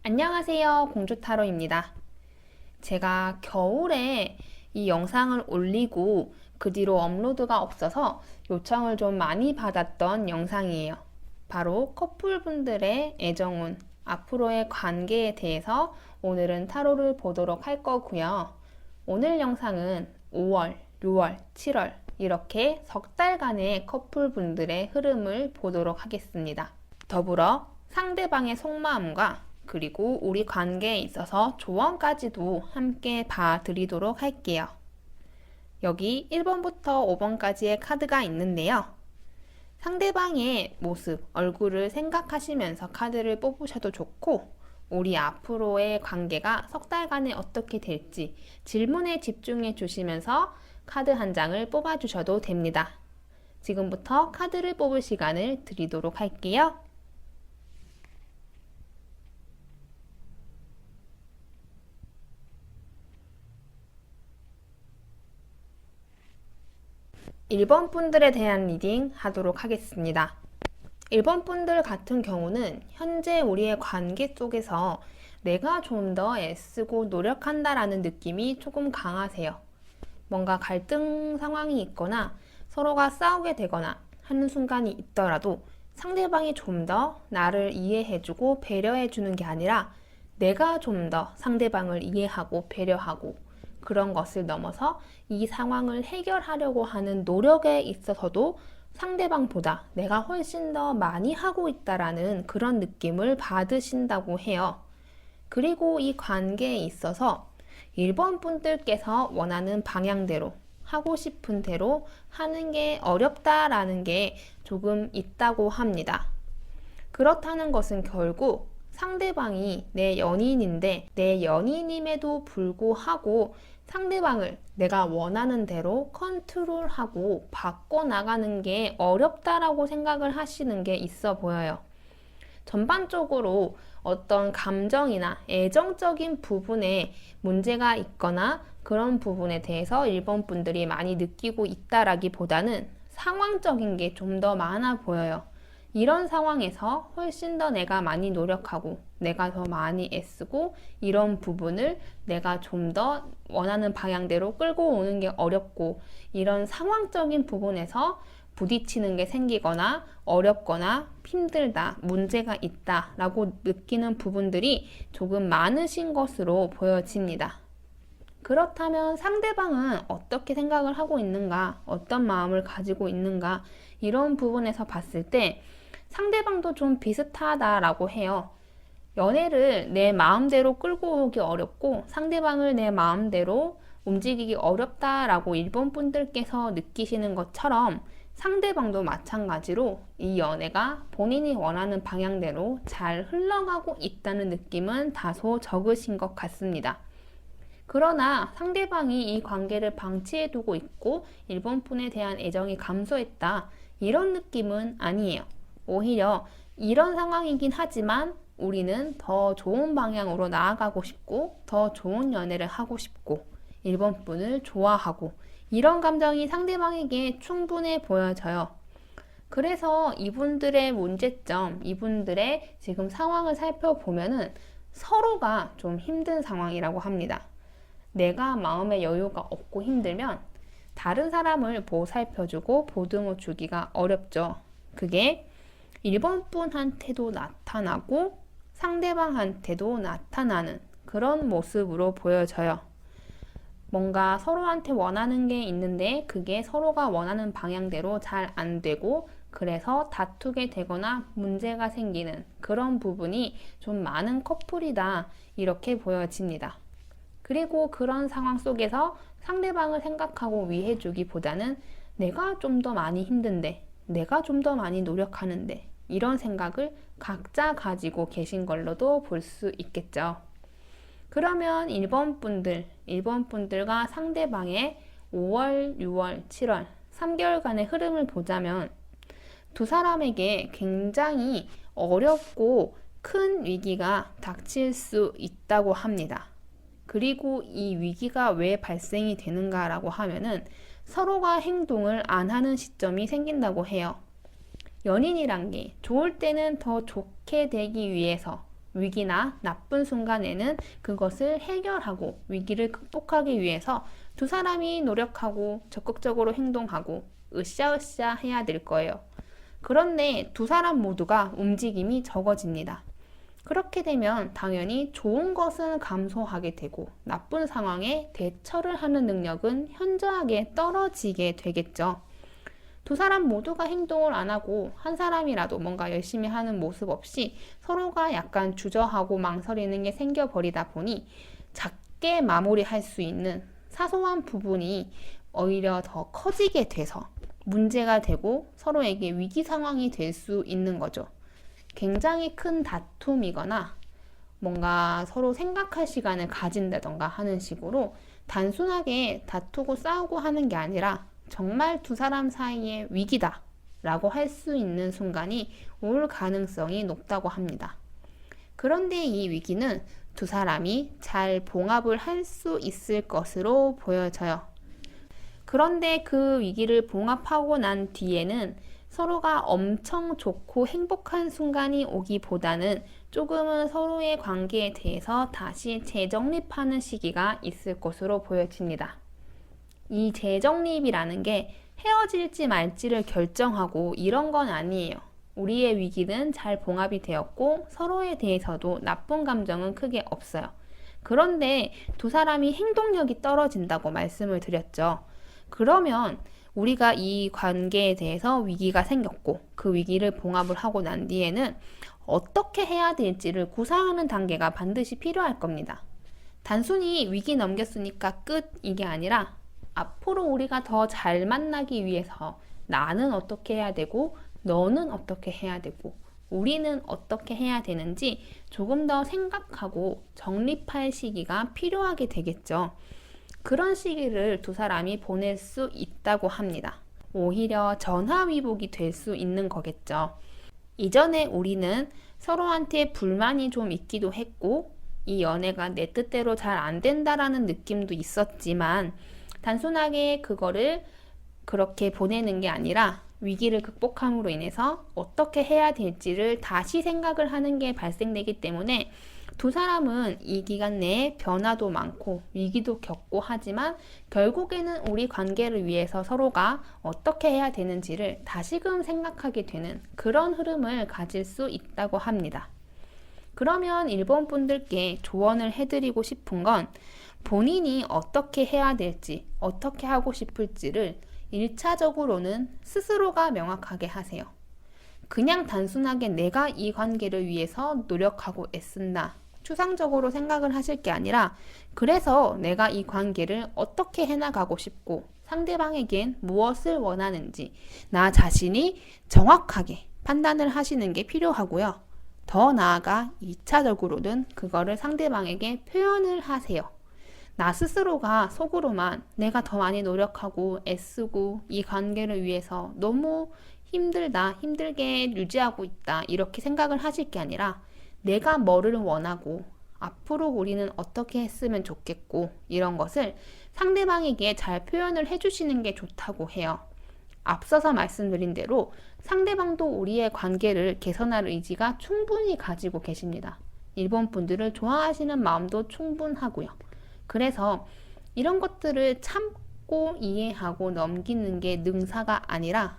안녕하세요. 공주타로입니다. 제가 겨울에 이 영상을 올리고 그 뒤로 업로드가 없어서 요청을 좀 많이 받았던 영상이에요. 바로 커플분들의 애정운, 앞으로의 관계에 대해서 오늘은 타로를 보도록 할 거고요. 오늘 영상은 5월, 6월, 7월 이렇게 석 달간의 커플분들의 흐름을 보도록 하겠습니다. 더불어 상대방의 속마음과 그리고 우리 관계에 있어서 조언까지도 함께 봐드리도록 할게요. 여기 1번부터 5번까지의 카드가 있는데요. 상대방의 모습, 얼굴을 생각하시면서 카드를 뽑으셔도 좋고, 우리 앞으로의 관계가 석 달간에 어떻게 될지 질문에 집중해 주시면서 카드 한 장을 뽑아주셔도 됩니다. 지금부터 카드를 뽑을 시간을 드리도록 할게요. 1번 분들에 대한 리딩 하도록 하겠습니다. 1번 분들 같은 경우는 현재 우리의 관계 속에서 내가 좀 더 애쓰고 노력한다라는 느낌이 조금 강하세요. 뭔가 갈등 상황이 있거나 서로가 싸우게 되거나 하는 순간이 있더라도 상대방이 좀 더 나를 이해해주고 배려해주는 게 아니라 내가 좀 더 상대방을 이해하고 배려하고 그런 것을 넘어서 이 상황을 해결하려고 하는 노력에 있어서도 상대방보다 내가 훨씬 더 많이 하고 있다라는 그런 느낌을 받으신다고 해요. 그리고 이 관계에 있어서 1번 분들께서 원하는 방향대로 하고 싶은 대로 하는 게 어렵다라는 게 조금 있다고 합니다. 그렇다는 것은 결국 상대방이 내 연인인데 내 연인임에도 불구하고 상대방을 내가 원하는 대로 컨트롤하고 바꿔나가는 게 어렵다라고 생각을 하시는 게 있어 보여요. 전반적으로 어떤 감정이나 애정적인 부분에 문제가 있거나 그런 부분에 대해서 1번 분들이 많이 느끼고 있다라기보다는 상황적인 게 좀 더 많아 보여요. 이런 상황에서 훨씬 더 내가 많이 노력하고 내가 더 많이 애쓰고 이런 부분을 내가 좀 더 원하는 방향대로 끌고 오는 게 어렵고 이런 상황적인 부분에서 부딪히는 게 생기거나 어렵거나 힘들다, 문제가 있다 라고 느끼는 부분들이 조금 많으신 것으로 보여집니다. 그렇다면 상대방은 어떻게 생각을 하고 있는가, 어떤 마음을 가지고 있는가 이런 부분에서 봤을 때 상대방도 좀 비슷하다라고 해요. 연애를 내 마음대로 끌고 오기 어렵고 상대방을 내 마음대로 움직이기 어렵다라고 일본 분들께서 느끼시는 것처럼 상대방도 마찬가지로 이 연애가 본인이 원하는 방향대로 잘 흘러가고 있다는 느낌은 다소 적으신 것 같습니다. 그러나 상대방이 이 관계를 방치해두고 있고 일본 분에 대한 애정이 감소했다 이런 느낌은 아니에요. 오히려 이런 상황이긴 하지만 우리는 더 좋은 방향으로 나아가고 싶고 더 좋은 연애를 하고 싶고 일본 분을 좋아하고 이런 감정이 상대방에게 충분해 보여져요. 그래서 이분들의 문제점, 이분들의 지금 상황을 살펴보면은 서로가 좀 힘든 상황이라고 합니다. 내가 마음의 여유가 없고 힘들면 다른 사람을 보살펴주고 보듬어 주기가 어렵죠. 그게 1번 분한테도 나타나고 상대방한테도 나타나는 그런 모습으로 보여져요. 뭔가 서로한테 원하는 게 있는데 그게 서로가 원하는 방향대로 잘 안 되고 그래서 다투게 되거나 문제가 생기는 그런 부분이 좀 많은 커플이다 이렇게 보여집니다. 그리고 그런 상황 속에서 상대방을 생각하고 위해주기보다는 내가 좀 더 많이 힘든데 내가 좀 더 많이 노력하는데 이런 생각을 각자 가지고 계신 걸로도 볼 수 있겠죠. 그러면 1번 분들과 상대방의 5월, 6월, 7월 3개월간의 흐름을 보자면 두 사람에게 굉장히 어렵고 큰 위기가 닥칠 수 있다고 합니다. 그리고 이 위기가 왜 발생이 되는가라고 하면은 서로가 행동을 안 하는 시점이 생긴다고 해요. 연인이란 게 좋을 때는 더 좋게 되기 위해서 위기나 나쁜 순간에는 그것을 해결하고 위기를 극복하기 위해서 두 사람이 노력하고 적극적으로 행동하고 으쌰으쌰 해야 될 거예요. 그런데 두 사람 모두가 움직임이 적어집니다. 그렇게 되면 당연히 좋은 것은 감소하게 되고 나쁜 상황에 대처를 하는 능력은 현저하게 떨어지게 되겠죠. 두 사람 모두가 행동을 안 하고 한 사람이라도 뭔가 열심히 하는 모습 없이 서로가 약간 주저하고 망설이는 게 생겨버리다 보니 작게 마무리할 수 있는 사소한 부분이 오히려 더 커지게 돼서 문제가 되고 서로에게 위기 상황이 될 수 있는 거죠. 굉장히 큰 다툼이거나 뭔가 서로 생각할 시간을 가진다던가 하는 식으로 단순하게 다투고 싸우고 하는 게 아니라 정말 두 사람 사이의 위기다 라고 할 수 있는 순간이 올 가능성이 높다고 합니다. 그런데 이 위기는 두 사람이 잘 봉합을 할 수 있을 것으로 보여져요. 그런데 그 위기를 봉합하고 난 뒤에는 서로가 엄청 좋고 행복한 순간이 오기보다는 조금은 서로의 관계에 대해서 다시 재정립하는 시기가 있을 것으로 보여집니다. 이 재정립이라는 게 헤어질지 말지를 결정하고 이런 건 아니에요. 우리의 위기는 잘 봉합이 되었고 서로에 대해서도 나쁜 감정은 크게 없어요. 그런데 두 사람이 행동력이 떨어진다고 말씀을 드렸죠. 그러면 우리가 이 관계에 대해서 위기가 생겼고 그 위기를 봉합을 하고 난 뒤에는 어떻게 해야 될지를 구상하는 단계가 반드시 필요할 겁니다. 단순히 위기 넘겼으니까 끝 이게 아니라 앞으로 우리가 더 잘 만나기 위해서 나는 어떻게 해야 되고 너는 어떻게 해야 되고 우리는 어떻게 해야 되는지 조금 더 생각하고 정립할 시기가 필요하게 되겠죠. 그런 시기를 두 사람이 보낼 수 있다고 합니다. 오히려 전화위복이 될 수 있는 거겠죠. 이전에 우리는 서로한테 불만이 좀 있기도 했고 이 연애가 내 뜻대로 잘 안 된다라는 느낌도 있었지만 단순하게 그거를 그렇게 보내는 게 아니라 위기를 극복함으로 인해서 어떻게 해야 될지를 다시 생각을 하는 게 발생되기 때문에 두 사람은 이 기간 내에 변화도 많고 위기도 겪고 하지만 결국에는 우리 관계를 위해서 서로가 어떻게 해야 되는지를 다시금 생각하게 되는 그런 흐름을 가질 수 있다고 합니다. 그러면 일본 분들께 조언을 해드리고 싶은 건 본인이 어떻게 해야 될지, 어떻게 하고 싶을지를 1차적으로는 스스로가 명확하게 하세요. 그냥 단순하게 내가 이 관계를 위해서 노력하고 애쓴다. 추상적으로 생각을 하실 게 아니라 그래서 내가 이 관계를 어떻게 해나가고 싶고 상대방에겐 무엇을 원하는지 나 자신이 정확하게 판단을 하시는 게 필요하고요. 더 나아가 2차적으로는 그거를 상대방에게 표현을 하세요. 나 스스로가 속으로만 내가 더 많이 노력하고 애쓰고 이 관계를 위해서 너무 힘들다, 힘들게 유지하고 있다 이렇게 생각을 하실 게 아니라 내가 뭐를 원하고 앞으로 우리는 어떻게 했으면 좋겠고 이런 것을 상대방에게 잘 표현을 해주시는 게 좋다고 해요. 앞서서 말씀드린 대로 상대방도 우리의 관계를 개선할 의지가 충분히 가지고 계십니다. 일본 분들을 좋아하시는 마음도 충분하고요. 그래서 이런 것들을 참고 이해하고 넘기는 게 능사가 아니라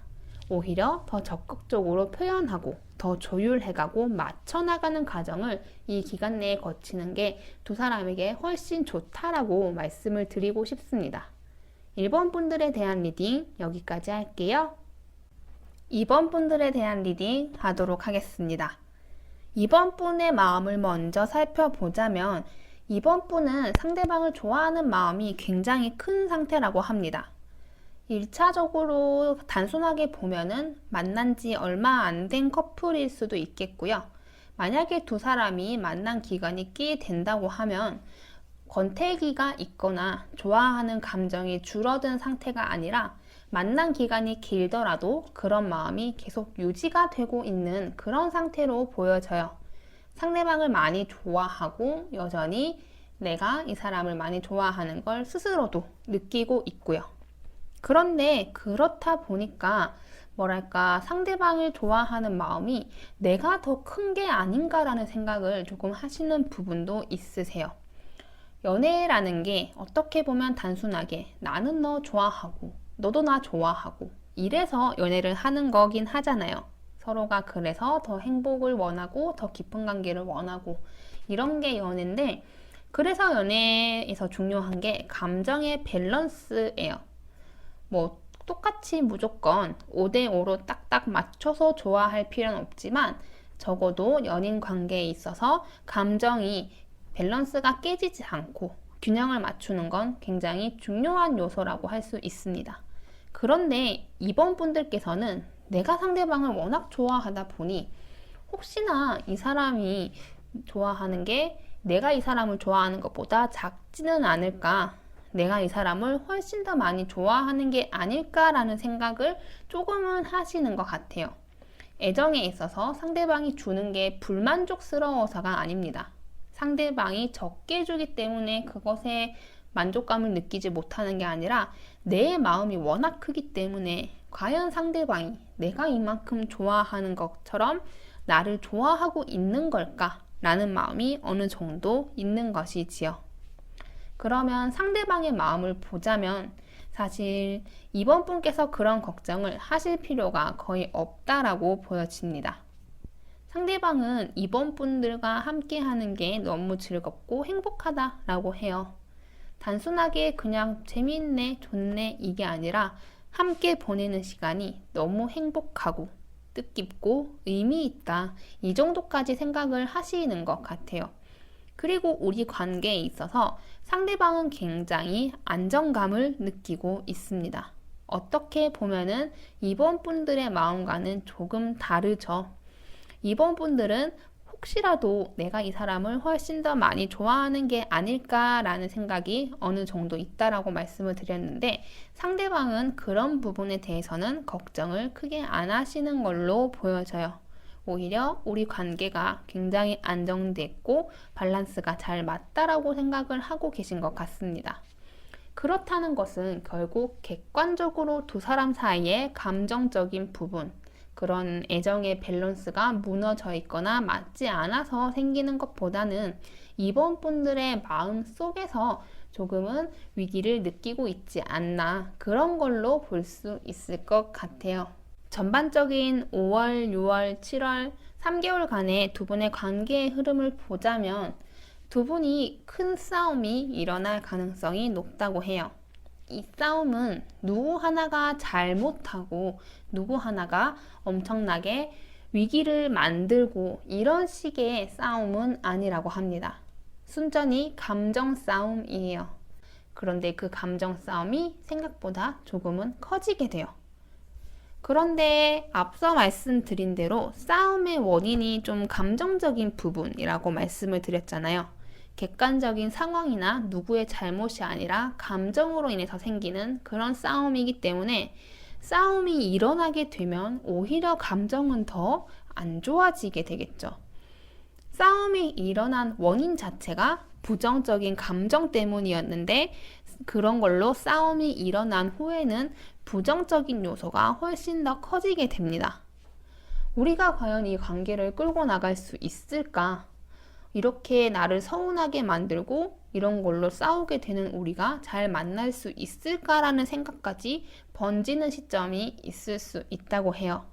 오히려 더 적극적으로 표현하고 더 조율해가고 맞춰나가는 과정을 이 기간 내에 거치는 게 두 사람에게 훨씬 좋다라고 말씀을 드리고 싶습니다. 1번 분들에 대한 리딩 여기까지 할게요. 2번 분들에 대한 리딩 하도록 하겠습니다. 2번 분의 마음을 먼저 살펴보자면 2번 분은 상대방을 좋아하는 마음이 굉장히 큰 상태라고 합니다. 1차적으로 단순하게 보면은 만난 지 얼마 안 된 커플일 수도 있겠고요. 만약에 두 사람이 만난 기간이 꽤 된다고 하면 권태기가 있거나 좋아하는 감정이 줄어든 상태가 아니라 만난 기간이 길더라도 그런 마음이 계속 유지가 되고 있는 그런 상태로 보여져요. 상대방을 많이 좋아하고 여전히 내가 이 사람을 많이 좋아하는 걸 스스로도 느끼고 있고요. 그런데 그렇다 보니까 뭐랄까, 상대방을 좋아하는 마음이 내가 더 큰 게 아닌가라는 생각을 조금 하시는 부분도 있으세요. 연애라는 게 어떻게 보면 단순하게 나는 너 좋아하고 너도 나 좋아하고 이래서 연애를 하는 거긴 하잖아요. 서로가 그래서 더 행복을 원하고 더 깊은 관계를 원하고 이런 게 연애인데, 그래서 연애에서 중요한 게 감정의 밸런스예요. 뭐 똑같이 무조건 5대5로 딱딱 맞춰서 좋아할 필요는 없지만 적어도 연인 관계에 있어서 감정이 밸런스가 깨지지 않고 균형을 맞추는 건 굉장히 중요한 요소라고 할 수 있습니다. 그런데 이번 분들께서는 내가 상대방을 워낙 좋아하다 보니 혹시나 이 사람이 좋아하는 게 내가 이 사람을 좋아하는 것보다 작지는 않을까, 내가 이 사람을 훨씬 더 많이 좋아하는 게 아닐까라는 생각을 조금은 하시는 것 같아요. 애정에 있어서 상대방이 주는 게 불만족스러워서가 아닙니다. 상대방이 적게 주기 때문에 그것에 만족감을 느끼지 못하는 게 아니라 내 마음이 워낙 크기 때문에 과연 상대방이 내가 이만큼 좋아하는 것처럼 나를 좋아하고 있는 걸까? 라는 마음이 어느 정도 있는 것이지요. 그러면 상대방의 마음을 보자면 사실 이번 분께서 그런 걱정을 하실 필요가 거의 없다라고 보여집니다. 상대방은 이번 분들과 함께 하는 게 너무 즐겁고 행복하다라고 해요. 단순하게 그냥 재미있네, 좋네 이게 아니라 함께 보내는 시간이 너무 행복하고 뜻깊고 의미 있다, 이 정도까지 생각을 하시는 것 같아요. 그리고 우리 관계에 있어서 상대방은 굉장히 안정감을 느끼고 있습니다. 어떻게 보면은 이번 분들의 마음과는 조금 다르죠. 이번 분들은 혹시라도 내가 이 사람을 훨씬 더 많이 좋아하는 게 아닐까라는 생각이 어느 정도 있다라고 말씀을 드렸는데, 상대방은 그런 부분에 대해서는 걱정을 크게 안 하시는 걸로 보여져요. 오히려 우리 관계가 굉장히 안정됐고 밸런스가 잘 맞다라고 생각을 하고 계신 것 같습니다. 그렇다는 것은 결국 객관적으로 두 사람 사이의 감정적인 부분, 그런 애정의 밸런스가 무너져 있거나 맞지 않아서 생기는 것보다는 이번 분들의 마음 속에서 조금은 위기를 느끼고 있지 않나, 그런 걸로 볼 수 있을 것 같아요. 전반적인 5월, 6월, 7월, 3개월간의 두 분의 관계의 흐름을 보자면 두 분이 큰 싸움이 일어날 가능성이 높다고 해요. 이 싸움은 누구 하나가 잘못하고 누구 하나가 엄청나게 위기를 만들고 이런 식의 싸움은 아니라고 합니다. 순전히 감정 싸움이에요. 그런데 그 감정 싸움이 생각보다 조금은 커지게 돼요. 그런데 앞서 말씀드린 대로 싸움의 원인이 좀 감정적인 부분이라고 말씀을 드렸잖아요. 객관적인 상황이나 누구의 잘못이 아니라 감정으로 인해서 생기는 그런 싸움이기 때문에 싸움이 일어나게 되면 오히려 감정은 더 안 좋아지게 되겠죠. 싸움이 일어난 원인 자체가 부정적인 감정 때문이었는데 그런 걸로 싸움이 일어난 후에는 부정적인 요소가 훨씬 더 커지게 됩니다. 우리가 과연 이 관계를 끌고 나갈 수 있을까? 이렇게 나를 서운하게 만들고 이런 걸로 싸우게 되는 우리가 잘 만날 수 있을까라는 생각까지 번지는 시점이 있을 수 있다고 해요.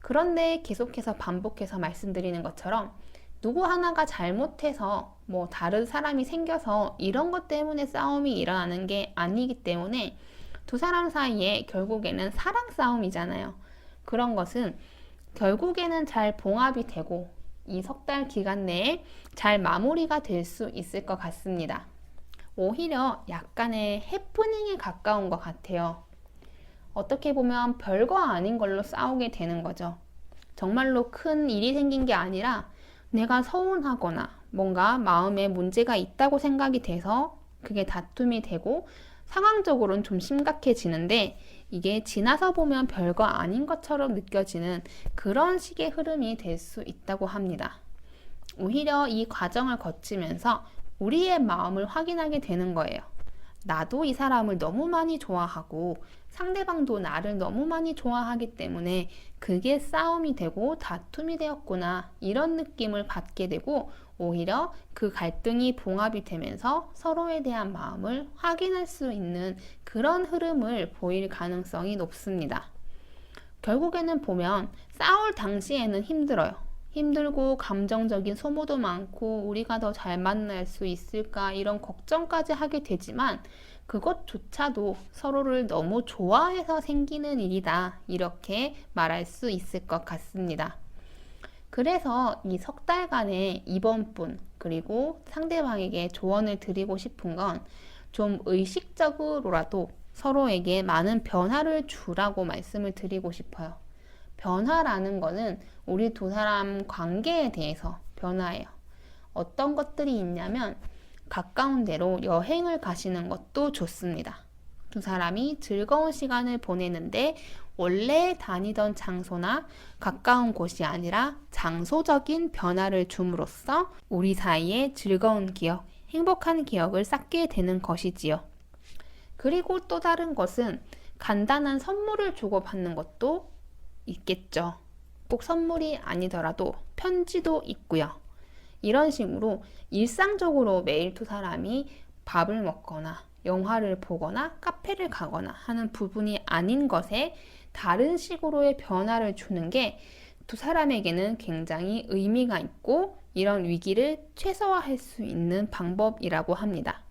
그런데 계속해서 반복해서 말씀드리는 것처럼 누구 하나가 잘못해서 다른 사람이 생겨서 이런 것 때문에 싸움이 일어나는 게 아니기 때문에 두 사람 사이에 결국에는 사랑 싸움이잖아요. 그런 것은 결국에는 잘 봉합이 되고 이 석 달 기간 내에 잘 마무리가 될 수 있을 것 같습니다. 오히려 약간의 해프닝에 가까운 것 같아요. 어떻게 보면 별거 아닌 걸로 싸우게 되는 거죠. 정말로 큰 일이 생긴 게 아니라 내가 서운하거나 뭔가 마음에 문제가 있다고 생각이 돼서 그게 다툼이 되고 상황적으로는 좀 심각해지는데 이게 지나서 보면 별거 아닌 것처럼 느껴지는 그런 식의 흐름이 될 수 있다고 합니다. 오히려 이 과정을 거치면서 우리의 마음을 확인하게 되는 거예요. 나도 이 사람을 너무 많이 좋아하고 상대방도 나를 너무 많이 좋아하기 때문에 그게 싸움이 되고 다툼이 되었구나. 이런 느낌을 받게 되고 오히려 그 갈등이 봉합이 되면서 서로에 대한 마음을 확인할 수 있는 그런 흐름을 보일 가능성이 높습니다. 결국에는 보면 싸울 당시에는 힘들어요. 힘들고 감정적인 소모도 많고 우리가 더 잘 만날 수 있을까 이런 걱정까지 하게 되지만 그것조차도 서로를 너무 좋아해서 생기는 일이다. 이렇게 말할 수 있을 것 같습니다. 그래서 이 석 달간의 이번 분 그리고 상대방에게 조언을 드리고 싶은 건 좀 의식적으로라도 서로에게 많은 변화를 주라고 말씀을 드리고 싶어요. 변화라는 거는 우리 두 사람 관계에 대해서 변화예요. 어떤 것들이 있냐면 가까운 데로 여행을 가시는 것도 좋습니다. 두 사람이 즐거운 시간을 보내는데 원래 다니던 장소나 가까운 곳이 아니라 장소적인 변화를 줌으로써 우리 사이에 즐거운 기억, 행복한 기억을 쌓게 되는 것이지요. 그리고 또 다른 것은 간단한 선물을 주고받는 것도 있겠죠. 꼭 선물이 아니더라도 편지도 있고요. 이런 식으로 일상적으로 매일 두 사람이 밥을 먹거나 영화를 보거나 카페를 가거나 하는 부분이 아닌 것에 다른 식으로의 변화를 주는 게 두 사람에게는 굉장히 의미가 있고 이런 위기를 최소화할 수 있는 방법이라고 합니다.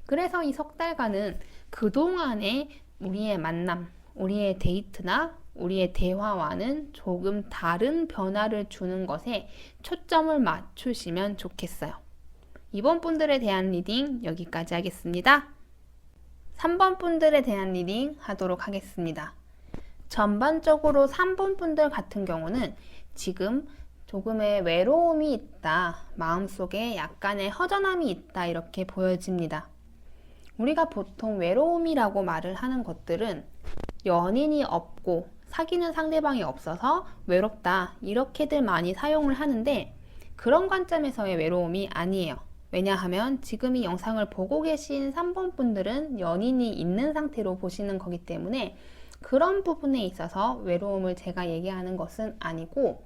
그래서 이 석 달간은 그동안의 우리의 만남, 우리의 데이트나 우리의 대화와는 조금 다른 변화를 주는 것에 초점을 맞추시면 좋겠어요. 이번 분들에 대한 리딩 여기까지 하겠습니다. 3번 분들에 대한 리딩 하도록 하겠습니다. 전반적으로 3번 분들 같은 경우는 지금 조금의 외로움이 있다, 마음속에 약간의 허전함이 있다 이렇게 보여집니다. 우리가 보통 외로움이라고 말을 하는 것들은 연인이 없고 사귀는 상대방이 없어서 외롭다 이렇게들 많이 사용을 하는데 그런 관점에서의 외로움이 아니에요. 왜냐하면 지금 이 영상을 보고 계신 3번 분들은 연인이 있는 상태로 보시는 거기 때문에 그런 부분에 있어서 외로움을 제가 얘기하는 것은 아니고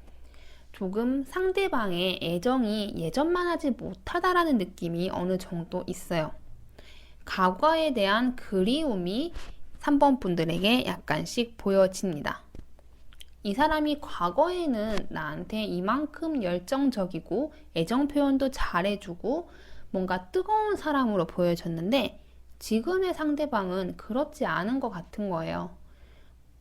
조금 상대방의 애정이 예전만 하지 못하다라는 느낌이 어느 정도 있어요. 과거에 대한 그리움이 3번 분들에게 약간씩 보여집니다. 이 사람이 과거에는 나한테 이만큼 열정적이고 애정 표현도 잘해주고 뭔가 뜨거운 사람으로 보여졌는데 지금의 상대방은 그렇지 않은 것 같은 거예요.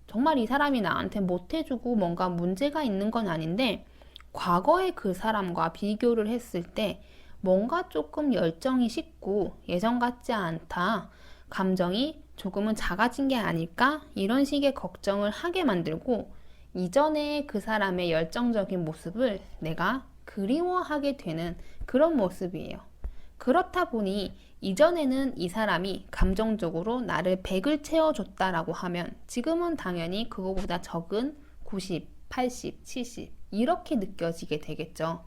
정말 이 사람이 나한테 못해주고 뭔가 문제가 있는 건 아닌데 과거의 그 사람과 비교를 했을 때 뭔가 조금 열정이 식고 예전 같지 않다. 감정이 조금은 작아진 게 아닐까? 이런 식의 걱정을 하게 만들고 이전에 그 사람의 열정적인 모습을 내가 그리워하게 되는 그런 모습이에요. 그렇다 보니 이전에는 이 사람이 감정적으로 나를 100을 채워줬다라고 하면 지금은 당연히 그거보다 적은 90, 80, 70 이렇게 느껴지게 되겠죠.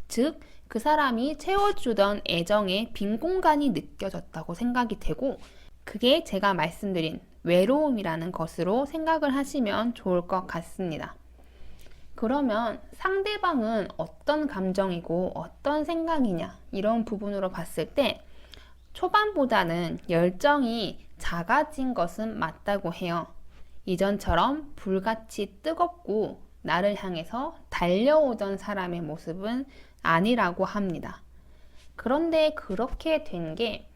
즉, 그 사람이 채워주던 애정의 빈 공간이 느껴졌다고 생각이 되고 그게 제가 말씀드린 외로움이라는 것으로 생각을 하시면 좋을 것 같습니다. 그러면 상대방은 어떤 감정이고 어떤 생각이냐 이런 부분으로 봤을 때 초반보다는 열정이 작아진 것은 맞다고 해요. 이전처럼 불같이 뜨겁고 나를 향해서 달려오던 사람의 모습은 아니라고 합니다. 그런데 그렇게 된 게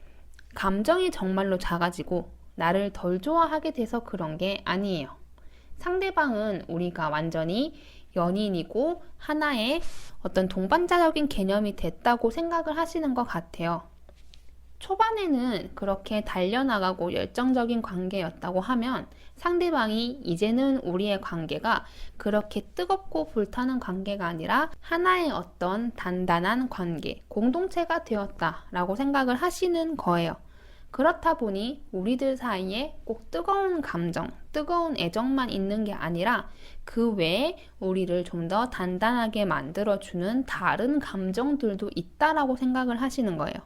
감정이 정말로 작아지고 나를 덜 좋아하게 돼서 그런 게 아니에요. 상대방은 우리가 완전히 연인이고 하나의 어떤 동반자적인 개념이 됐다고 생각을 하시는 것 같아요. 초반에는 그렇게 달려나가고 열정적인 관계였다고 하면 상대방이 이제는 우리의 관계가 그렇게 뜨겁고 불타는 관계가 아니라 하나의 어떤 단단한 관계, 공동체가 되었다라고 생각을 하시는 거예요. 그렇다 보니 우리들 사이에 꼭 뜨거운 감정, 뜨거운 애정만 있는 게 아니라 그 외에 우리를 좀 더 단단하게 만들어주는 다른 감정들도 있다라고 생각을 하시는 거예요.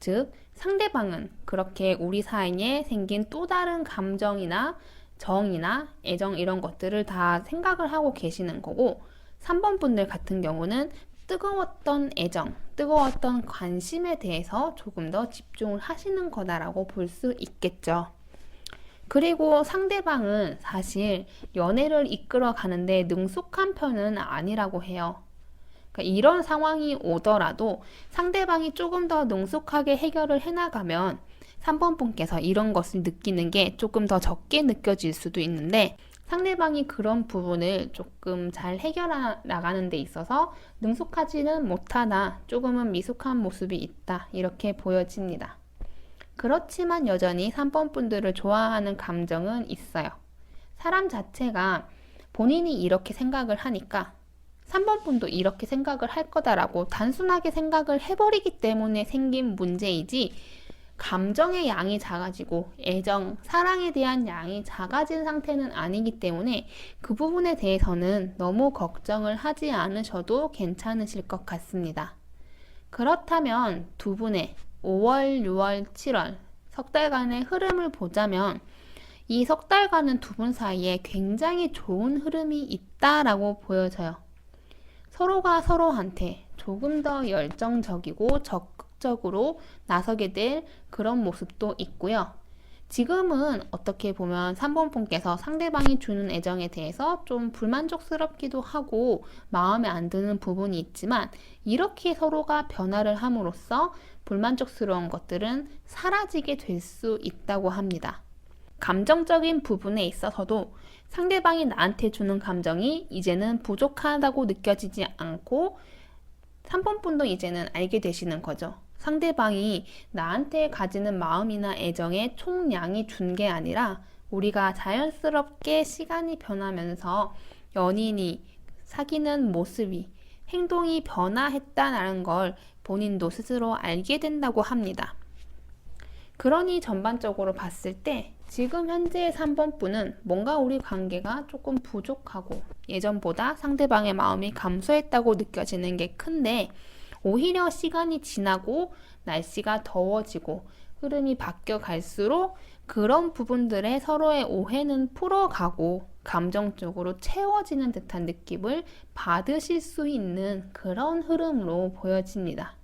즉, 상대방은 그렇게 우리 사이에 생긴 또 다른 감정이나 정이나 애정 이런 것들을 다 생각을 하고 계시는 거고, 3번 분들 같은 경우는 뜨거웠던 애정, 뜨거웠던 관심에 대해서 조금 더 집중을 하시는 거다라고 볼 수 있겠죠. 그리고 상대방은 사실 연애를 이끌어 가는데 능숙한 편은 아니라고 해요. 그러니까 이런 상황이 오더라도 상대방이 조금 더 능숙하게 해결을 해나가면 3번 분께서 이런 것을 느끼는 게 조금 더 적게 느껴질 수도 있는데, 상대방이 그런 부분을 조금 잘 해결해 나가는 데 있어서 능숙하지는 못하다, 조금은 미숙한 모습이 있다, 이렇게 보여집니다. 그렇지만 여전히 3번 분들을 좋아하는 감정은 있어요. 사람 자체가 본인이 이렇게 생각을 하니까 3번 분도 이렇게 생각을 할 거다라고 단순하게 생각을 해버리기 때문에 생긴 문제이지, 감정의 양이 작아지고 애정, 사랑에 대한 양이 작아진 상태는 아니기 때문에 그 부분에 대해서는 너무 걱정을 하지 않으셔도 괜찮으실 것 같습니다. 그렇다면 두 분의 5월, 6월, 7월 석 달간의 흐름을 보자면, 이 석 달간은 두 분 사이에 굉장히 좋은 흐름이 있다라고 보여져요. 서로가 서로한테 조금 더 열정적이고 적극적으로 나서게 될 그런 모습도 있고요. 지금은 어떻게 보면 3번 분께서 상대방이 주는 애정에 대해서 좀 불만족스럽기도 하고 마음에 안 드는 부분이 있지만, 이렇게 서로가 변화를 함으로써 불만족스러운 것들은 사라지게 될 수 있다고 합니다. 감정적인 부분에 있어서도 상대방이 나한테 주는 감정이 이제는 부족하다고 느껴지지 않고 3번 분도 이제는 알게 되시는 거죠. 상대방이 나한테 가지는 마음이나 애정의 총량이 준 게 아니라 우리가 자연스럽게 시간이 변하면서 연인이 사귀는 모습이, 행동이 변화했다는 걸 본인도 스스로 알게 된다고 합니다. 그러니 전반적으로 봤을 때 지금 현재의 3번 분은 뭔가 우리 관계가 조금 부족하고 예전보다 상대방의 마음이 감소했다고 느껴지는 게 큰데, 오히려 시간이 지나고 날씨가 더워지고 흐름이 바뀌어 갈수록 그런 부분들의 서로의 오해는 풀어가고 감정적으로 채워지는 듯한 느낌을 받으실 수 있는 그런 흐름으로 보여집니다.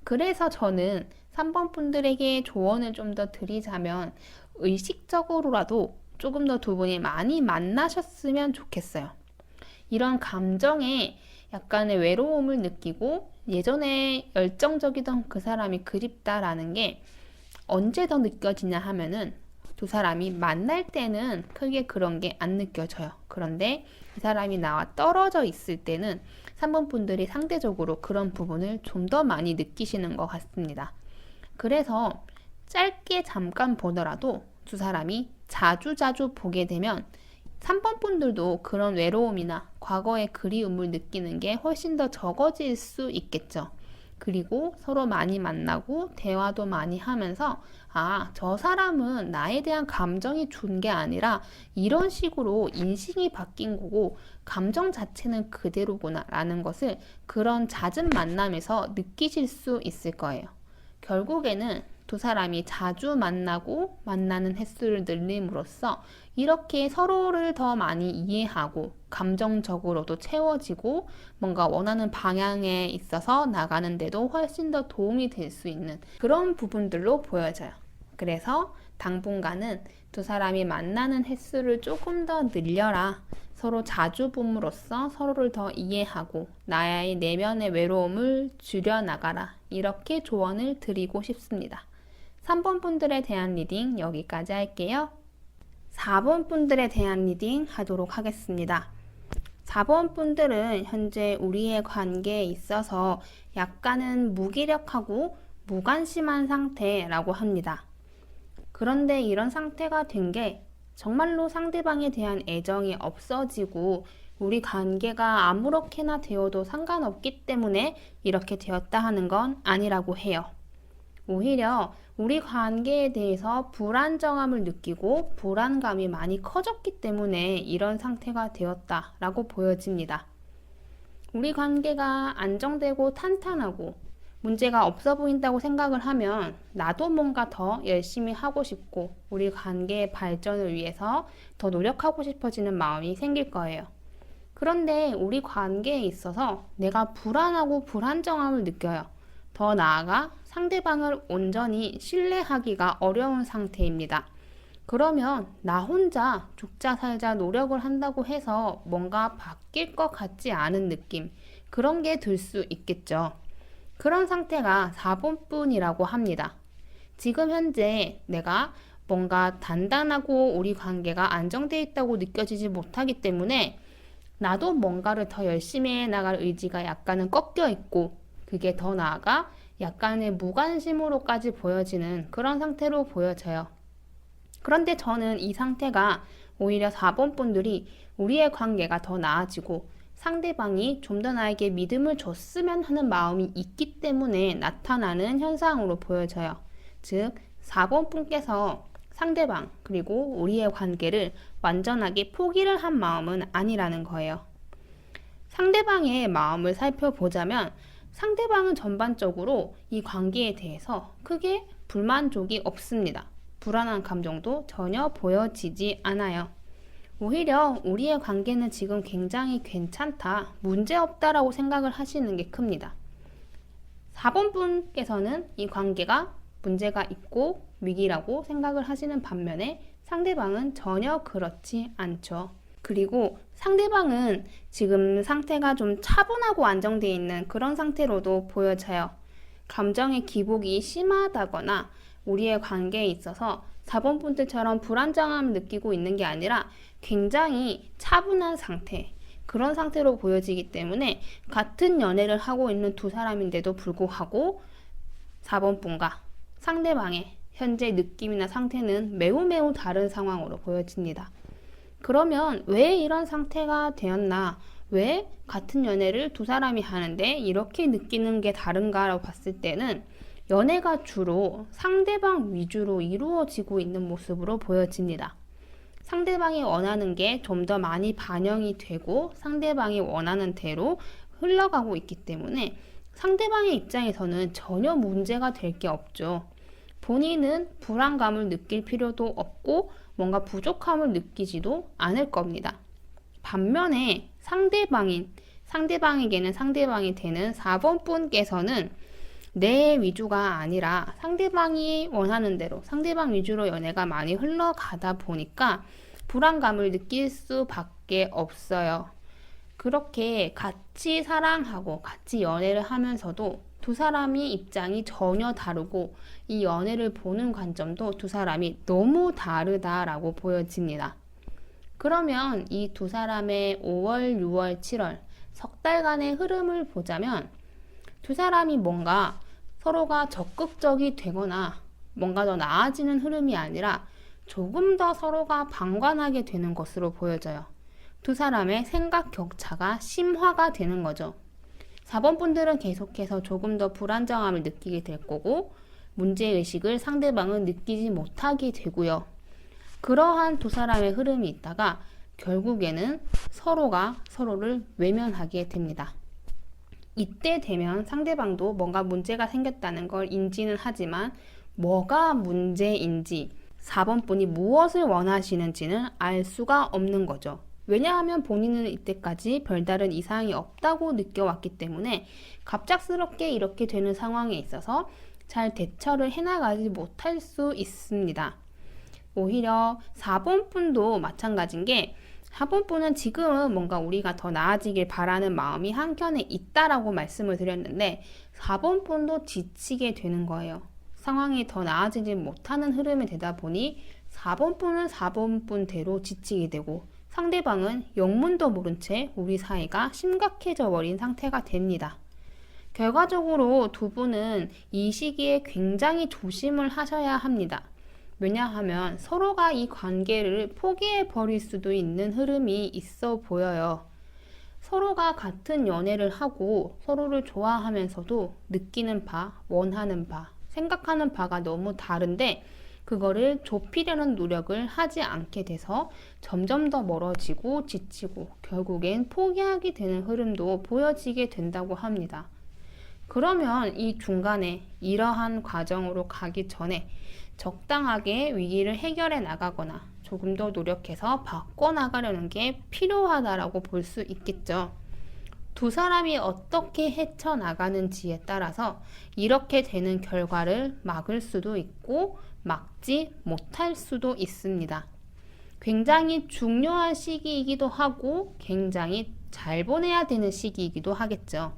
그래서 저는 3번 분들에게 조언을 좀 더 드리자면, 의식적으로라도 조금 더 두 분이 많이 만나셨으면 좋겠어요. 이런 감정에 약간의 외로움을 느끼고 예전에 열정적이던 그 사람이 그립다라는 게 언제 더 느껴지냐 하면은, 두 사람이 만날 때는 크게 그런 게 안 느껴져요. 그런데 이 사람이 나와 떨어져 있을 때는 3번 분들이 상대적으로 그런 부분을 좀 더 많이 느끼시는 것 같습니다. 그래서 짧게 잠깐 보더라도 두 사람이 자주자주 보게 되면 3번 분들도 그런 외로움이나 과거의 그리움을 느끼는 게 훨씬 더 적어질 수 있겠죠. 그리고 서로 많이 만나고 대화도 많이 하면서, 아, 저 사람은 나에 대한 감정이 준 게 아니라 이런 식으로 인식이 바뀐 거고 감정 자체는 그대로구나 라는 것을 그런 잦은 만남에서 느끼실 수 있을 거예요. 결국에는 두 사람이 자주 만나고 만나는 횟수를 늘림으로써 이렇게 서로를 더 많이 이해하고 감정적으로도 채워지고 뭔가 원하는 방향에 있어서 나가는데도 훨씬 더 도움이 될 수 있는 그런 부분들로 보여져요. 그래서 당분간은 두 사람이 만나는 횟수를 조금 더 늘려라. 서로 자주 봄으로써 서로를 더 이해하고 나의 내면의 외로움을 줄여나가라. 이렇게 조언을 드리고 싶습니다. 3번 분들에 대한 리딩 여기까지 할게요. 4번 분들에 대한 리딩 하도록 하겠습니다. 4번 분들은 현재 우리의 관계에 있어서 약간은 무기력하고 무관심한 상태라고 합니다. 그런데 이런 상태가 된 게 정말로 상대방에 대한 애정이 없어지고 우리 관계가 아무렇게나 되어도 상관없기 때문에 이렇게 되었다 하는 건 아니라고 해요. 오히려 우리 관계에 대해서 불안정함을 느끼고 불안감이 많이 커졌기 때문에 이런 상태가 되었다라고 보여집니다. 우리 관계가 안정되고 탄탄하고 문제가 없어 보인다고 생각을 하면 나도 뭔가 더 열심히 하고 싶고 우리 관계의 발전을 위해서 더 노력하고 싶어지는 마음이 생길 거예요. 그런데 우리 관계에 있어서 내가 불안하고 불안정함을 느껴요. 더 나아가 상대방을 온전히 신뢰하기가 어려운 상태입니다. 그러면 나 혼자 죽자 살자 노력을 한다고 해서 뭔가 바뀔 것 같지 않은 느낌, 그런 게 들 수 있겠죠. 그런 상태가 4번뿐이라고 합니다. 지금 현재 내가 뭔가 단단하고 우리 관계가 안정되어 있다고 느껴지지 못하기 때문에 나도 뭔가를 더 열심히 해나갈 의지가 약간은 꺾여 있고 그게 더 나아가 약간의 무관심으로까지 보여지는 그런 상태로 보여져요. 그런데 저는 이 상태가 오히려 4번 분들이 우리의 관계가 더 나아지고 상대방이 좀 더 나에게 믿음을 줬으면 하는 마음이 있기 때문에 나타나는 현상으로 보여져요. 즉, 4번 분께서 상대방 그리고 우리의 관계를 완전하게 포기를 한 마음은 아니라는 거예요. 상대방의 마음을 살펴보자면 상대방은 전반적으로 이 관계에 대해서 크게 불만족이 없습니다. 불안한 감정도 전혀 보여지지 않아요. 오히려 우리의 관계는 지금 굉장히 괜찮다, 문제없다라고 생각을 하시는 게 큽니다. 4번 분께서는 이 관계가 문제가 있고 위기라고 생각을 하시는 반면에 상대방은 전혀 그렇지 않죠. 그리고 상대방은 지금 상태가 좀 차분하고 안정되어 있는 그런 상태로도 보여져요. 감정의 기복이 심하다거나 우리의 관계에 있어서 4번 분들처럼 불안정함을 느끼고 있는 게 아니라 굉장히 차분한 상태, 그런 상태로 보여지기 때문에 같은 연애를 하고 있는 두 사람인데도 불구하고 4번 분과 상대방의 현재 느낌이나 상태는 매우 다른 상황으로 보여집니다. 그러면 왜 이런 상태가 되었나? 왜 같은 연애를 두 사람이 하는데 이렇게 느끼는 게 다른가라고 봤을 때는 연애가 주로 상대방 위주로 이루어지고 있는 모습으로 보여집니다. 상대방이 원하는 게 좀 더 많이 반영이 되고 상대방이 원하는 대로 흘러가고 있기 때문에 상대방의 입장에서는 전혀 문제가 될 게 없죠. 본인은 불안감을 느낄 필요도 없고 뭔가 부족함을 느끼지도 않을 겁니다. 반면에 상대방에게는 상대방이 되는 4번 분께서는 내 위주가 아니라 상대방이 원하는 대로 상대방 위주로 연애가 많이 흘러가다 보니까 불안감을 느낄 수밖에 없어요. 그렇게 같이 사랑하고 같이 연애를 하면서도 두 사람이 입장이 전혀 다르고 이 연애를 보는 관점도 두 사람이 너무 다르다라고 보여집니다. 그러면 이 두 사람의 5월, 6월, 7월 석 달간의 흐름을 보자면 두 사람이 뭔가 서로가 적극적이 되거나 뭔가 더 나아지는 흐름이 아니라 조금 더 서로가 방관하게 되는 것으로 보여져요. 두 사람의 생각 격차가 심화가 되는 거죠. 4번 분들은 계속해서 조금 더 불안정함을 느끼게 될 거고 문제의식을 상대방은 느끼지 못하게 되고요. 그러한 두 사람의 흐름이 있다가 결국에는 서로가 서로를 외면하게 됩니다. 이때 되면 상대방도 뭔가 문제가 생겼다는 걸 인지는 하지만 뭐가 문제인지 4번 분이 무엇을 원하시는지는 알 수가 없는 거죠. 왜냐하면 본인은 이때까지 별다른 이상이 없다고 느껴왔기 때문에 갑작스럽게 이렇게 되는 상황에 있어서 잘 대처를 해나가지 못할 수 있습니다. 오히려 4번 분도 마찬가지인 게 4번 분은 지금은 뭔가 우리가 더 나아지길 바라는 마음이 한켠에 있다라고 말씀을 드렸는데 4번 분도 지치게 되는 거예요. 상황이 더 나아지지 못하는 흐름이 되다 보니 4번 분은 4번 분대로 지치게 되고 상대방은 영문도 모른 채 우리 사이가 심각해져 버린 상태가 됩니다. 결과적으로 두 분은 이 시기에 굉장히 조심을 하셔야 합니다. 왜냐하면 서로가 이 관계를 포기해 버릴 수도 있는 흐름이 있어 보여요. 서로가 같은 연애를 하고 서로를 좋아하면서도 느끼는 바, 원하는 바, 생각하는 바가 너무 다른데 그거를 좁히려는 노력을 하지 않게 돼서 점점 더 멀어지고 지치고 결국엔 포기하게 되는 흐름도 보여지게 된다고 합니다. 그러면 이 중간에 이러한 과정으로 가기 전에 적당하게 위기를 해결해 나가거나 조금 더 노력해서 바꿔나가려는 게 필요하다라고 볼 수 있겠죠. 두 사람이 어떻게 헤쳐나가는지에 따라서 이렇게 되는 결과를 막을 수도 있고 막지 못할 수도 있습니다. 굉장히 중요한 시기이기도 하고 굉장히 잘 보내야 되는 시기이기도 하겠죠.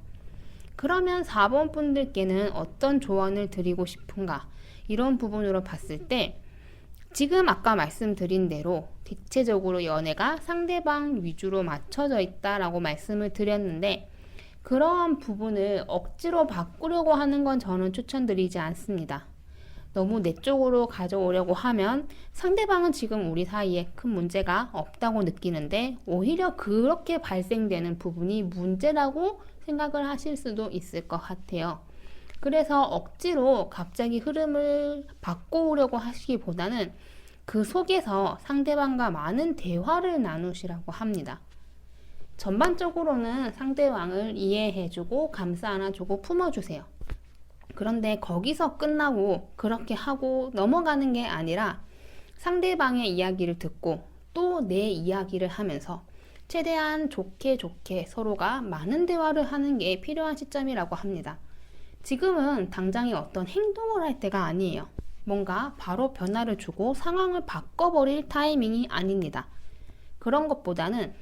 그러면 4번 분들께는 어떤 조언을 드리고 싶은가? 이런 부분으로 봤을 때 지금 아까 말씀드린 대로 대체적으로 연애가 상대방 위주로 맞춰져 있다라고 말씀을 드렸는데 그러한 부분을 억지로 바꾸려고 하는 건 저는 추천드리지 않습니다. 너무 내 쪽으로 가져오려고 하면 상대방은 지금 우리 사이에 큰 문제가 없다고 느끼는데 오히려 그렇게 발생되는 부분이 문제라고 생각을 하실 수도 있을 것 같아요. 그래서 억지로 갑자기 흐름을 바꿔오려고 하시기보다는 그 속에서 상대방과 많은 대화를 나누시라고 합니다. 전반적으로는 상대방을 이해해주고 감싸 안아주고 품어주세요. 그런데 거기서 끝나고 그렇게 하고 넘어가는 게 아니라 상대방의 이야기를 듣고 또 내 이야기를 하면서 최대한 좋게 서로가 많은 대화를 하는 게 필요한 시점이라고 합니다. 지금은 당장에 어떤 행동을 할 때가 아니에요. 뭔가 바로 변화를 주고 상황을 바꿔버릴 타이밍이 아닙니다. 그런 것보다는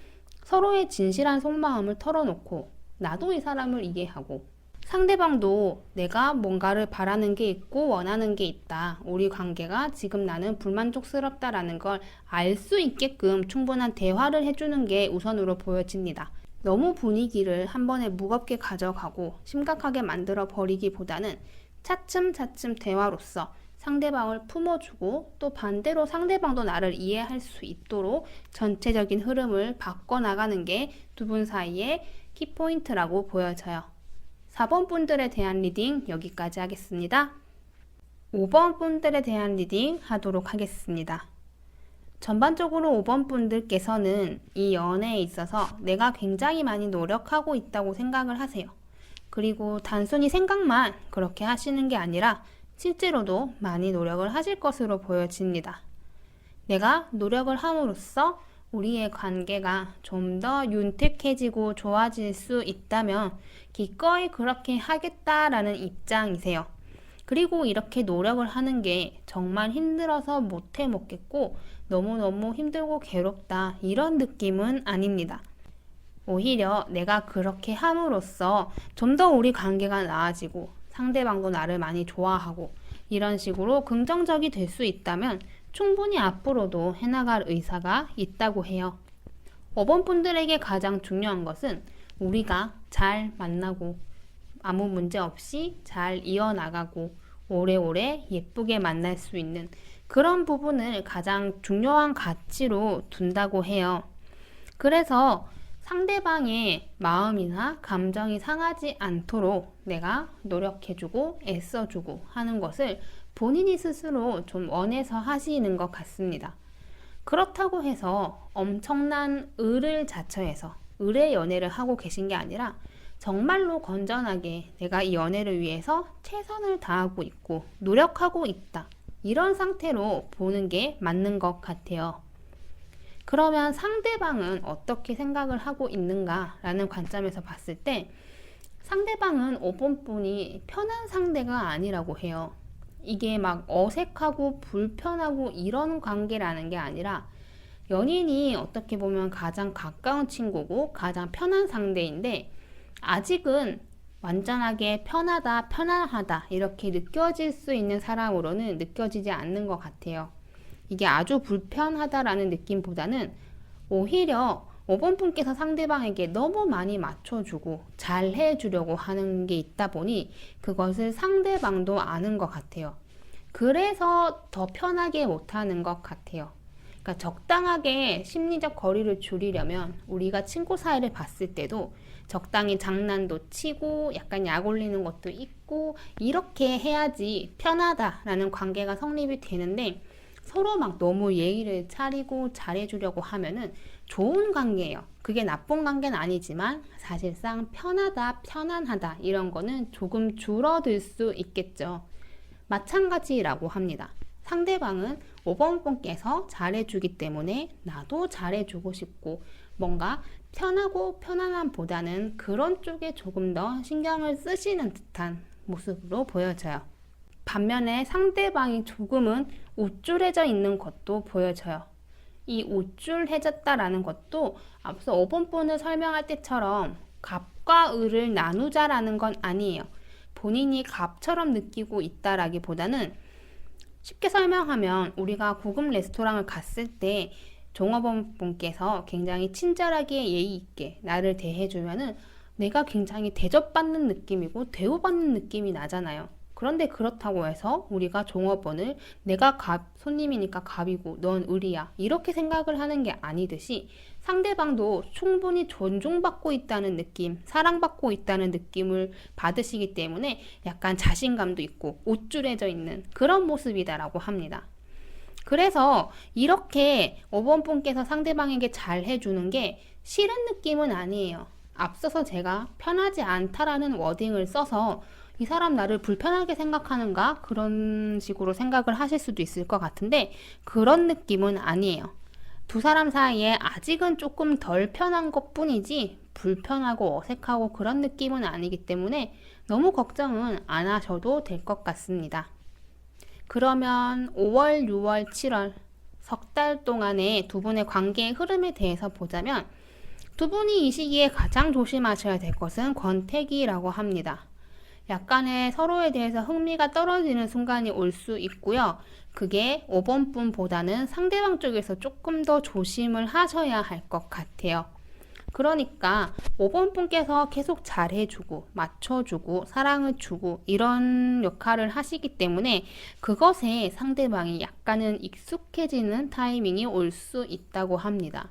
서로의 진실한 속마음을 털어놓고 나도 이 사람을 이해하고 상대방도 내가 뭔가를 바라는 게 있고 원하는 게 있다. 우리 관계가 지금 나는 불만족스럽다라는 걸 알 수 있게끔 충분한 대화를 해주는 게 우선으로 보여집니다. 너무 분위기를 한 번에 무겁게 가져가고 심각하게 만들어 버리기보다는 차츰차츰 대화로서 상대방을 품어주고 또 반대로 상대방도 나를 이해할 수 있도록 전체적인 흐름을 바꿔나가는 게 두 분 사이의 키포인트라고 보여져요. 4번 분들에 대한 리딩 여기까지 하겠습니다. 5번 분들에 대한 리딩 하도록 하겠습니다. 전반적으로 5번 분들께서는 이 연애에 있어서 내가 굉장히 많이 노력하고 있다고 생각을 하세요. 그리고 단순히 생각만 그렇게 하시는 게 아니라 실제로도 많이 노력을 하실 것으로 보여집니다. 내가 노력을 함으로써 우리의 관계가 좀 더 윤택해지고 좋아질 수 있다면 기꺼이 그렇게 하겠다라는 입장이세요. 그리고 이렇게 노력을 하는 게 정말 힘들어서 못해 먹겠고 너무너무 힘들고 괴롭다 이런 느낌은 아닙니다. 오히려 내가 그렇게 함으로써 좀 더 우리 관계가 나아지고 상대방도 나를 많이 좋아하고 이런 식으로 긍정적이 될 수 있다면 충분히 앞으로도 해나갈 의사가 있다고 해요. 5번 분들에게 가장 중요한 것은 우리가 잘 만나고 아무 문제 없이 잘 이어나가고 오래오래 예쁘게 만날 수 있는 그런 부분을 가장 중요한 가치로 둔다고 해요. 그래서 상대방의 마음이나 감정이 상하지 않도록 내가 노력해주고 애써주고 하는 것을 본인이 스스로 좀 원해서 하시는 것 같습니다. 그렇다고 해서 엄청난 을을 자처해서 을의 연애를 하고 계신 게 아니라 정말로 건전하게 내가 이 연애를 위해서 최선을 다하고 있고 노력하고 있다. 이런 상태로 보는 게 맞는 것 같아요. 그러면 상대방은 어떻게 생각을 하고 있는가라는 관점에서 봤을 때 상대방은 5번 분이 편한 상대가 아니라고 해요. 이게 막 어색하고 불편하고 이런 관계라는 게 아니라 연인이 어떻게 보면 가장 가까운 친구고 가장 편한 상대인데 아직은 완전하게 편하다, 편안하다 이렇게 느껴질 수 있는 사람으로는 느껴지지 않는 것 같아요. 이게 아주 불편하다라는 느낌보다는 오히려 5번 분께서 상대방에게 너무 많이 맞춰주고 잘 해주려고 하는 게 있다 보니 그것을 상대방도 아는 것 같아요. 그래서 더 편하게 못하는 것 같아요. 그러니까 적당하게 심리적 거리를 줄이려면 우리가 친구 사이를 봤을 때도 적당히 장난도 치고 약간 약 올리는 것도 있고 이렇게 해야지 편하다라는 관계가 성립이 되는데 서로 막 너무 예의를 차리고 잘해주려고 하면은 좋은 관계예요. 그게 나쁜 관계는 아니지만 사실상 편하다, 편안하다 이런 거는 조금 줄어들 수 있겠죠. 마찬가지라고 합니다. 상대방은 5번 분께서 잘해주기 때문에 나도 잘해주고 싶고 뭔가 편하고 편안함보다는 그런 쪽에 조금 더 신경을 쓰시는 듯한 모습으로 보여져요. 반면에 상대방이 조금은 우쭐해져 있는 것도 보여져요. 이 우쭐해졌다라는 것도 앞서 5번 분을 설명할 때처럼 갑과 을을 나누자라는 건 아니에요. 본인이 갑처럼 느끼고 있다라기보다는 쉽게 설명하면 우리가 고급 레스토랑을 갔을 때 종업원 분께서 굉장히 친절하게 예의 있게 나를 대해주면은 내가 굉장히 대접받는 느낌이고 대우받는 느낌이 나잖아요. 그런데 그렇다고 해서 우리가 종업원을 내가 갑, 손님이니까 갑이고 넌 을이야 이렇게 생각을 하는 게 아니듯이 상대방도 충분히 존중받고 있다는 느낌, 사랑받고 있다는 느낌을 받으시기 때문에 약간 자신감도 있고 우쭐해져 있는 그런 모습이다라고 합니다. 그래서 이렇게 5번 분께서 상대방에게 잘 해주는 게 싫은 느낌은 아니에요. 앞서서 제가 편하지 않다라는 워딩을 써서 이 사람 나를 불편하게 생각하는가? 그런 식으로 생각을 하실 수도 있을 것 같은데 그런 느낌은 아니에요. 두 사람 사이에 아직은 조금 덜 편한 것 뿐이지 불편하고 어색하고 그런 느낌은 아니기 때문에 너무 걱정은 안 하셔도 될 것 같습니다. 그러면 5월, 6월, 7월 석 달 동안의 두 분의 관계의 흐름에 대해서 보자면 두 분이 이 시기에 가장 조심하셔야 될 것은 권태기라고 합니다. 약간의 서로에 대해서 흥미가 떨어지는 순간이 올 수 있고요. 그게 5번 분보다는 상대방 쪽에서 조금 더 조심을 하셔야 할 것 같아요. 그러니까 5번 분께서 계속 잘해주고 맞춰주고 사랑을 주고 이런 역할을 하시기 때문에 그것에 상대방이 약간은 익숙해지는 타이밍이 올 수 있다고 합니다.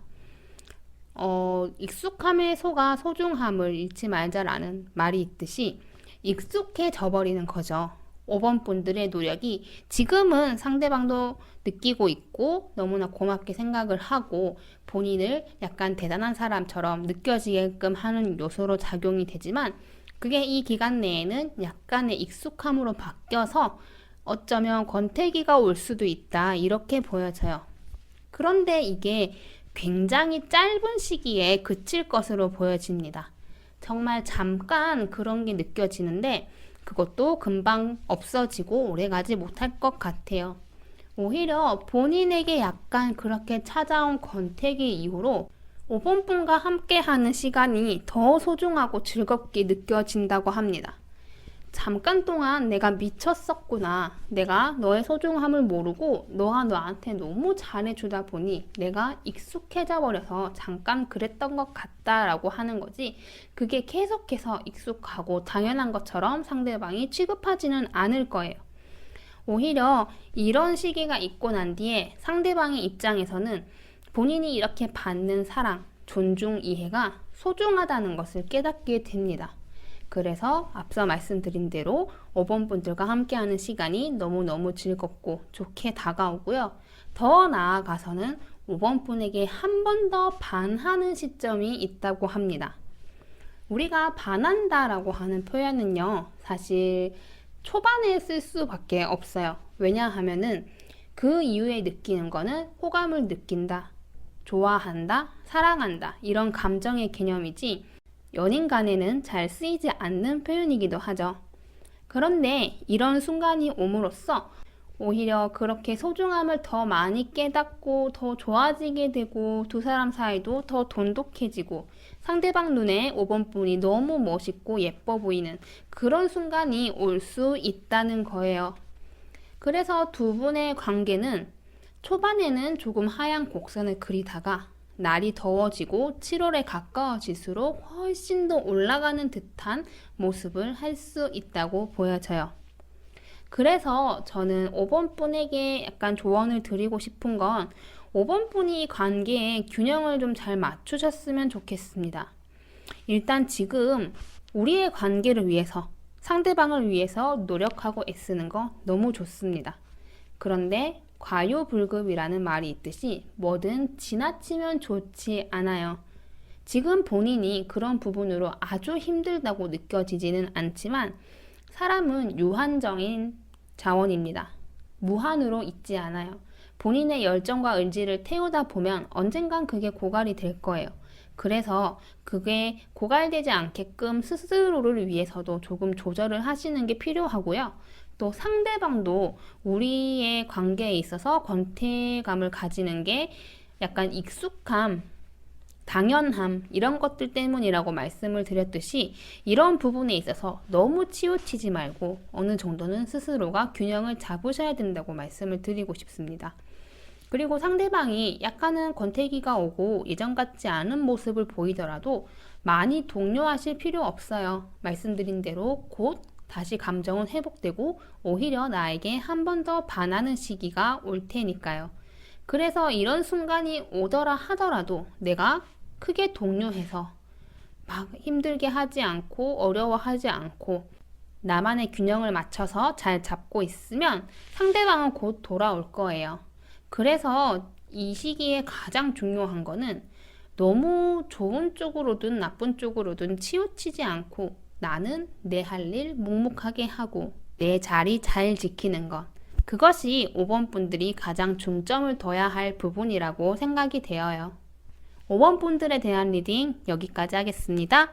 익숙함에 속아 소중함을 잃지 말자라는 말이 있듯이 익숙해져 버리는 거죠. 5번 분들의 노력이 지금은 상대방도 느끼고 있고 너무나 고맙게 생각을 하고 본인을 약간 대단한 사람처럼 느껴지게끔 하는 요소로 작용이 되지만 그게 이 기간 내에는 약간의 익숙함으로 바뀌어서 어쩌면 권태기가 올 수도 있다 이렇게 보여져요. 그런데 이게 굉장히 짧은 시기에 그칠 것으로 보여집니다. 정말 잠깐 그런 게 느껴지는데 그것도 금방 없어지고 오래가지 못할 것 같아요. 오히려 본인에게 약간 그렇게 찾아온 권태기 이후로 5번 분과 함께하는 시간이 더 소중하고 즐겁게 느껴진다고 합니다. 잠깐 동안 내가 미쳤었구나. 내가 너의 소중함을 모르고 너가 나한테 너무 잘해주다 보니 내가 익숙해져 버려서 잠깐 그랬던 것 같다라고 하는 거지. 그게 계속해서 익숙하고 당연한 것처럼 상대방이 취급하지는 않을 거예요. 오히려 이런 시기가 있고 난 뒤에 상대방의 입장에서는 본인이 이렇게 받는 사랑, 존중, 이해가 소중하다는 것을 깨닫게 됩니다. 그래서 앞서 말씀드린 대로 5번 분들과 함께하는 시간이 너무너무 즐겁고 좋게 다가오고요. 더 나아가서는 5번 분에게 한 번 더 반하는 시점이 있다고 합니다. 우리가 반한다라고 하는 표현은요, 사실 초반에 쓸 수밖에 없어요. 왜냐하면은 그 이후에 느끼는 거는 호감을 느낀다, 좋아한다, 사랑한다 이런 감정의 개념이지 연인 간에는 잘 쓰이지 않는 표현이기도 하죠. 그런데 이런 순간이 옴으로써 오히려 그렇게 소중함을 더 많이 깨닫고 더 좋아지게 되고 두 사람 사이도 더 돈독해지고 상대방 눈에 5번 분이 너무 멋있고 예뻐 보이는 그런 순간이 올 수 있다는 거예요. 그래서 두 분의 관계는 초반에는 조금 하얀 곡선을 그리다가 날이 더워지고 7월에 가까워질수록 훨씬 더 올라가는 듯한 모습을 할 수 있다고 보여져요. 그래서 저는 5번 분에게 약간 조언을 드리고 싶은 건 5번 분이 관계에 균형을 좀 잘 맞추셨으면 좋겠습니다. 일단 지금 우리의 관계를 위해서 상대방을 위해서 노력하고 애쓰는 거 너무 좋습니다. 그런데 과유불급이라는 말이 있듯이 뭐든 지나치면 좋지 않아요. 지금 본인이 그런 부분으로 아주 힘들다고 느껴지지는 않지만 사람은 유한정인 자원입니다. 무한으로 있지 않아요. 본인의 열정과 의지를 태우다 보면 언젠간 그게 고갈이 될 거예요. 그래서 그게 고갈되지 않게끔 스스로를 위해서도 조금 조절을 하시는 게 필요하고요. 또 상대방도 우리의 관계에 있어서 권태감을 가지는 게 약간 익숙함, 당연함 이런 것들 때문이라고 말씀을 드렸듯이 이런 부분에 있어서 너무 치우치지 말고 어느 정도는 스스로가 균형을 잡으셔야 된다고 말씀을 드리고 싶습니다. 그리고 상대방이 약간은 권태기가 오고 예전 같지 않은 모습을 보이더라도 많이 동요하실 필요 없어요. 말씀드린 대로 곧 다시 감정은 회복되고 오히려 나에게 한 번 더 반하는 시기가 올 테니까요. 그래서 이런 순간이 오더라 하더라도 내가 크게 동요해서 막 힘들게 하지 않고 어려워하지 않고 나만의 균형을 맞춰서 잘 잡고 있으면 상대방은 곧 돌아올 거예요. 그래서 이 시기에 가장 중요한 거는 너무 좋은 쪽으로든 나쁜 쪽으로든 치우치지 않고 나는 내 할 일 묵묵하게 하고 내 자리 잘 지키는 것. 그것이 5번 분들이 가장 중점을 둬야 할 부분이라고 생각이 되어요. 5번 분들에 대한 리딩 여기까지 하겠습니다.